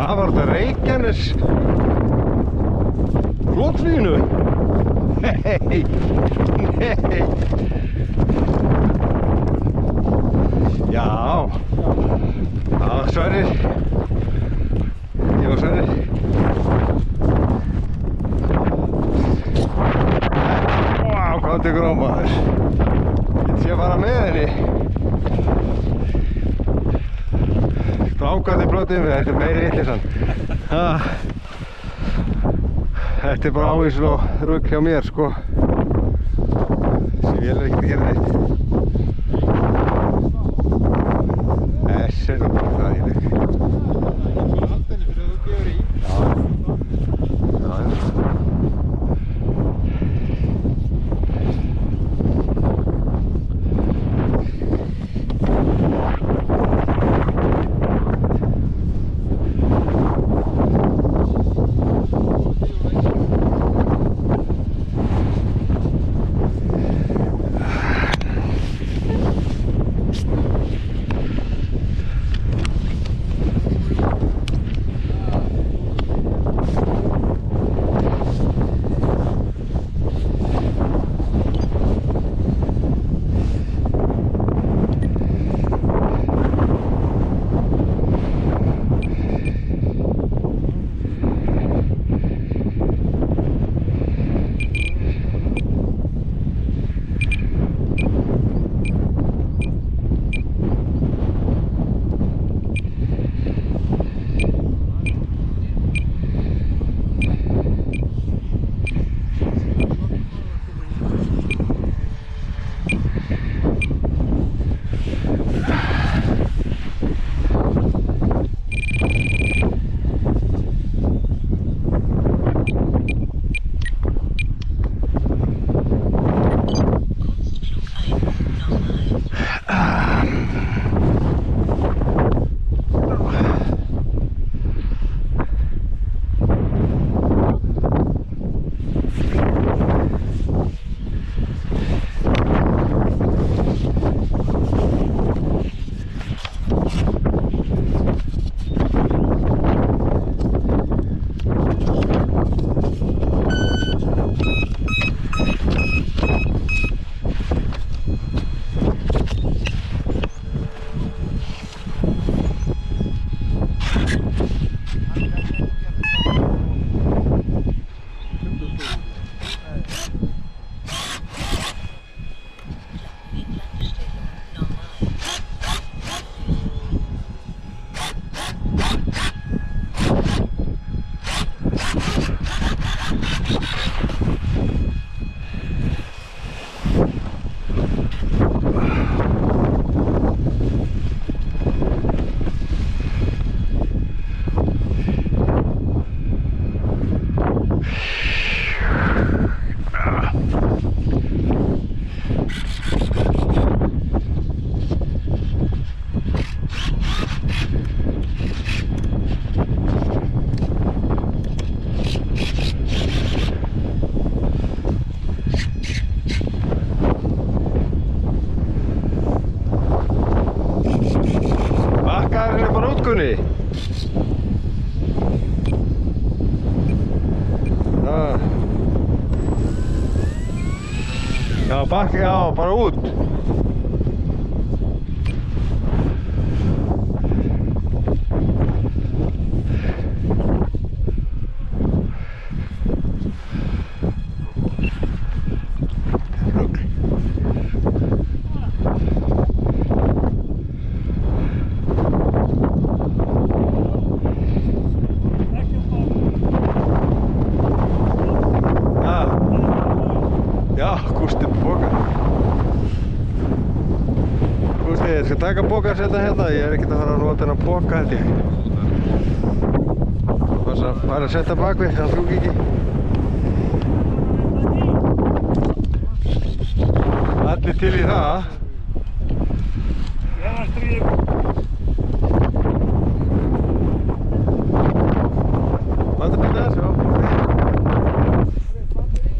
Það var þetta Reykjanes flotfluginu. Nei, nei. Já, Sverrir. Ég og Sverrir. Vá, hvað tekur á maður. Get ég að fara með henni. Strákandi blótið við, þetta meiri vitleysan. Þetta bara ávísun og rugl hjá mér, sko. Þessi vél ekkert að gera neitt. Þessi bara þægileg. Það er aldrei fyrir að þú gefur í. Gunni. Já, bakka, já, bara út. Ég skal taka poka og setja hérna, ég er ekkert að fara að nota þennan poka held ég. Það er að setja bakvið, það fjúk ekki. Allir til í það.